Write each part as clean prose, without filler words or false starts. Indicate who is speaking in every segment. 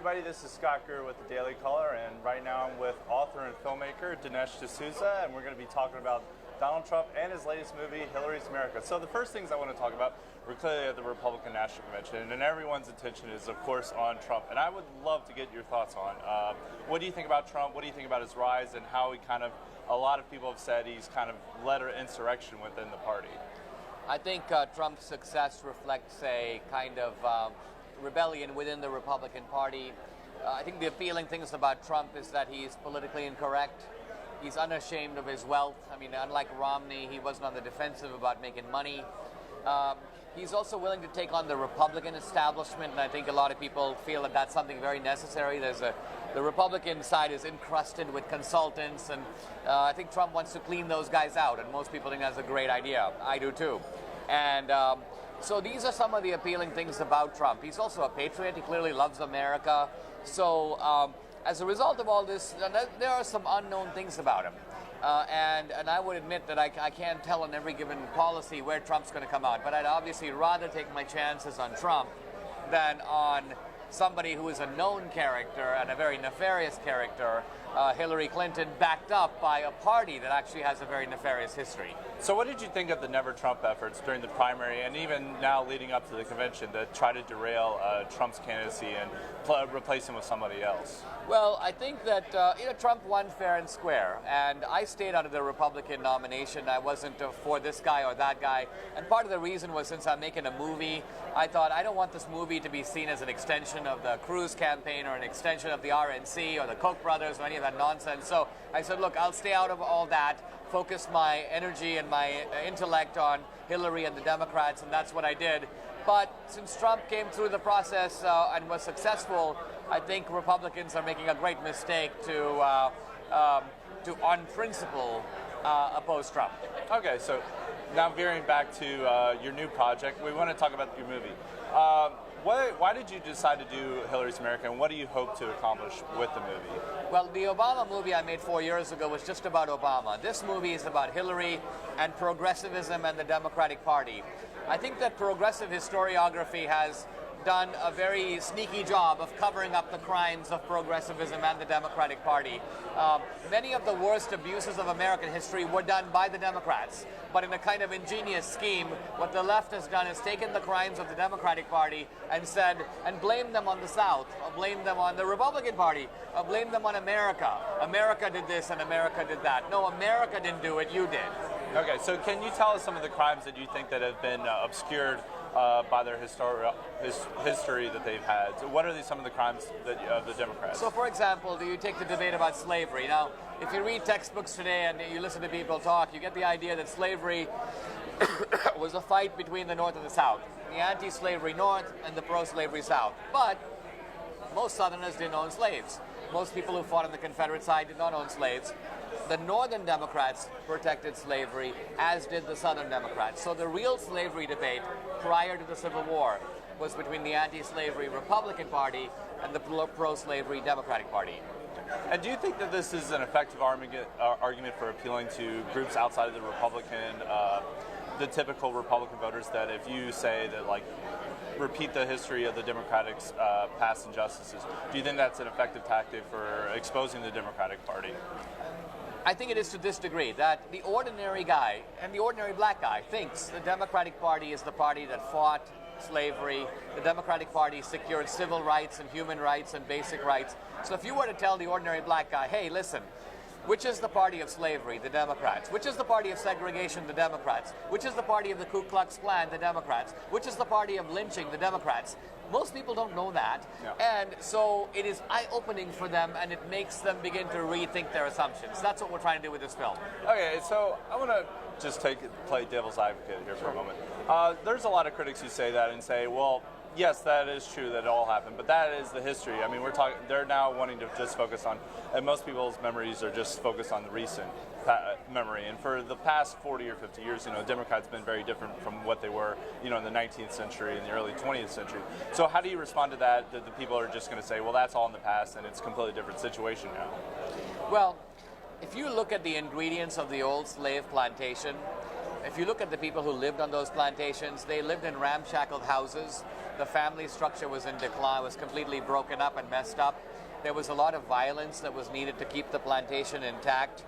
Speaker 1: everybody. This is Scott Greer with the Daily Caller, and right now I'm with author and filmmaker Dinesh D'Souza, and we're going to be talking about Donald Trump and his latest movie, Hillary's America. So the first things I want to talk about, we're clearly at the Republican National Convention, and everyone's attention is, of course, on Trump. And I would love to get your thoughts on what do you think about Trump? What do you think about his rise and how he a lot of people have said he's kind of led an insurrection within the party?
Speaker 2: I think Trump's success reflects a kind of rebellion within the Republican Party. I think the appealing things about Trump is that he's politically incorrect. He's unashamed of his wealth. I mean, unlike Romney, he wasn't on the defensive about making money. He's also willing to take on the Republican establishment, and I think a lot of people feel that that's something very necessary. The Republican side is encrusted with consultants, and I think Trump wants to clean those guys out, and most people think that's a great idea. I do too. And so these are some of the appealing things about Trump. He's also a patriot. He clearly loves America. So as a result of all this, there are some unknown things about him. And I would admit that I can't tell on every given policy where Trump's going to come out. But I'd obviously rather take my chances on Trump than on somebody who is a known character and a very nefarious character, Hillary Clinton, backed up by a party that actually has a very nefarious history.
Speaker 1: So what did you think of the Never Trump efforts during the primary and even now leading up to the convention to try to derail Trump's candidacy and replace him with somebody else?
Speaker 2: Well, I think that Trump won fair and square, and I stayed out of the Republican nomination. I wasn't for this guy or that guy, and part of the reason was since I'm making a movie, I thought I don't want this movie to be seen as an extension of the Cruz campaign or an extension of the RNC or the Koch brothers or any of that nonsense. So I said, look, I'll stay out of all that, focus my energy and my intellect on Hillary and the Democrats, and that's what I did. But since Trump came through the process and was successful, I think Republicans are making a great mistake to on principle, oppose Trump.
Speaker 1: Okay, so now veering back to your new project, we want to talk about your movie. Why did you decide to do Hillary's America, and what do you hope to accomplish with the movie?
Speaker 2: Well, the Obama movie I made 4 years ago was just about Obama. This movie is about Hillary and progressivism and the Democratic Party. I think that progressive historiography has done a very sneaky job of covering up the crimes of progressivism and the Democratic Party. Many of the worst abuses of American history were done by the Democrats, but in a kind of ingenious scheme, what the left has done is taken the crimes of the Democratic Party and blamed them on the South, or blamed them on the Republican Party, or blamed them on America. America did this and America did that. No, America didn't do it, you did.
Speaker 1: Okay, so can you tell us some of the crimes that you think that have been obscured by their history that they've had? So what are some of the crimes of the Democrats?
Speaker 2: So, for example, do you take the debate about slavery? Now, if you read textbooks today and you listen to people talk, you get the idea that slavery was a fight between the North and the South, the anti-slavery North and the pro-slavery South. But most Southerners didn't own slaves. Most people who fought on the Confederate side did not own slaves. The Northern Democrats protected slavery, as did the Southern Democrats. So the real slavery debate prior to the Civil War was between the anti-slavery Republican Party and the pro-slavery Democratic Party.
Speaker 1: And do you think that this is an effective argument for appealing to groups outside of the Republican, the typical Republican voters, that if you say that, like, repeat the history of the Democrats' past injustices, do you think that's an effective tactic for exposing the Democratic Party?
Speaker 2: I think it is to this degree, that the ordinary guy and the ordinary black guy thinks the Democratic Party is the party that fought slavery. The Democratic Party secured civil rights and human rights and basic rights. So if you were to tell the ordinary black guy, hey, listen, which is the party of slavery? The Democrats. Which is the party of segregation? The Democrats. Which is the party of the Ku Klux Klan? The Democrats. Which is the party of lynching? The Democrats. Most people don't know that, and so it is eye-opening for them, and it makes them begin to rethink their assumptions. That's what we're trying to do with this film.
Speaker 1: Okay, so I want to just play devil's advocate here for a moment. There's a lot of critics who say that and say, well, yes, that is true that it all happened, but that is the history. I mean, they're now wanting to just focus on, and most people's memories are just focused on the recent memory. And for the past 40 or 50 years, Democrats have been very different from what they were, in the 19th century and the early 20th century. So how do you respond to that the people are just going to say, well, that's all in the past and it's a completely different situation now?
Speaker 2: Well, if you look at the ingredients of the old slave plantation, if you look at the people who lived on those plantations, they lived in ramshackle houses. The family structure was in decline, was completely broken up and messed up. There was a lot of violence that was needed to keep the plantation intact.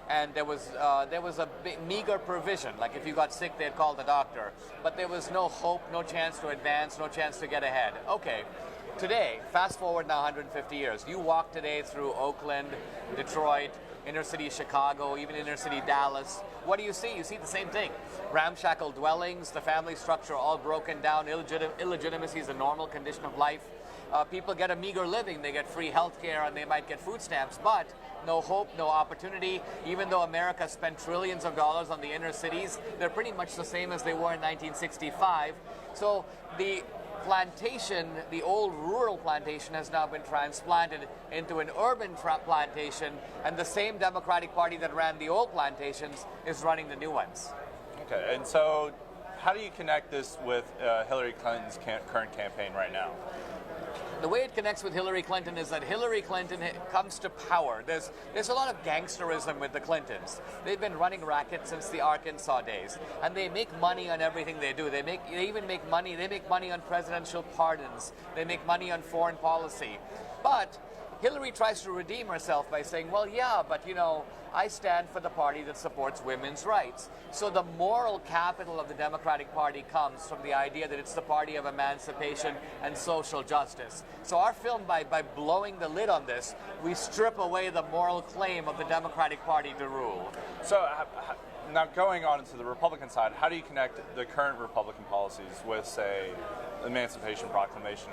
Speaker 2: And there was a meager provision. Like if you got sick, they'd call the doctor. But there was no hope, no chance to advance, no chance to get ahead. Okay, today, fast forward now 150 years. You walk today through Oakland, Detroit, inner city Chicago, even inner city Dallas. What do you see? You see the same thing. Ramshackle dwellings, the family structure all broken down, illegitimacy is a normal condition of life. People get a meager living, they get free health care and they might get food stamps, but no hope, no opportunity. Even though America spent trillions of dollars on the inner cities, they're pretty much the same as they were in 1965. So the plantation, the old rural plantation, has now been transplanted into an urban plantation, and the same Democratic Party that ran the old plantations is running the new ones.
Speaker 1: Okay, and so how do you connect this with Hillary Clinton's current campaign right now?
Speaker 2: The way it connects with Hillary Clinton is that Hillary Clinton comes to power. There's a lot of gangsterism with the Clintons. They've been running rackets since the Arkansas days, and they make money on everything they do. They make money on presidential pardons. They make money on foreign policy. But Hillary tries to redeem herself by saying, well, yeah, but you know, I stand for the party that supports women's rights. So the moral capital of the Democratic Party comes from the idea that it's the party of emancipation and social justice. So our film, by blowing the lid on this, we strip away the moral claim of the Democratic Party to rule.
Speaker 1: So now going on to the Republican side, how do you connect the current Republican policies with, say, the Emancipation Proclamation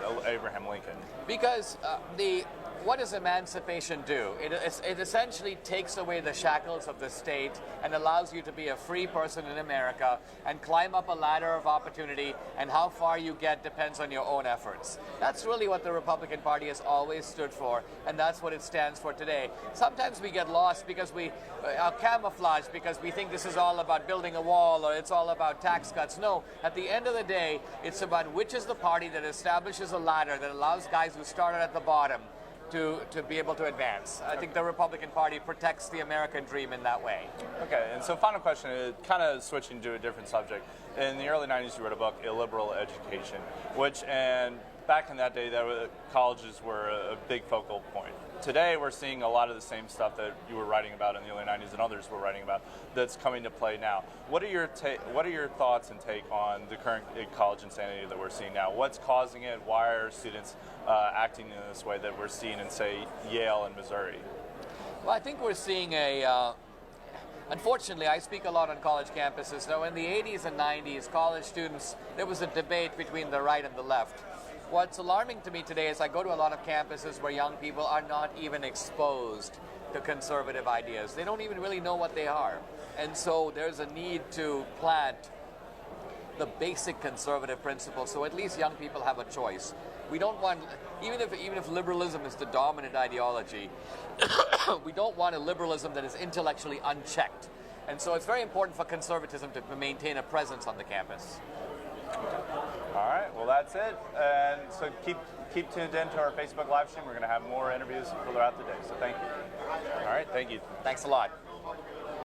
Speaker 1: of Abraham Lincoln?
Speaker 2: Because what does emancipation do? It essentially takes away the shackles of the state and allows you to be a free person in America and climb up a ladder of opportunity, and how far you get depends on your own efforts. That's really what the Republican Party has always stood for, and that's what it stands for today. Sometimes we get lost because we are camouflaged because we think this is all about building a wall or it's all about tax cuts. No, at the end of the day, it's about which is the party that establishes a ladder that allows guys who started at the bottom to be able to advance. I think the Republican Party protects the American dream in that way.
Speaker 1: Okay, and so final question, kind of switching to a different subject. In the early 90s, you wrote a book, Illiberal Education, and back in that day, colleges were a big focal point. Today, we're seeing a lot of the same stuff that you were writing about in the early 90s and others were writing about that's coming to play now. What are your thoughts and take on the current college insanity that we're seeing now? What's causing it? Why are students acting in this way that we're seeing in, say, Yale and Missouri?
Speaker 2: Well, I think we're seeing unfortunately, I speak a lot on college campuses. So in the 80s and 90s, college students, there was a debate between the right and the left. What's alarming to me today is I go to a lot of campuses where young people are not even exposed to conservative ideas. They don't even really know what they are. And so there's a need to plant the basic conservative principles so at least young people have a choice. We don't want, even if liberalism is the dominant ideology, we don't want a liberalism that is intellectually unchecked. And so it's very important for conservatism to maintain a presence on the campus.
Speaker 1: All right, well, that's it. And so keep tuned in to our Facebook live stream. We're going to have more interviews throughout the day. So thank you. All right, thank you.
Speaker 2: Thanks a lot.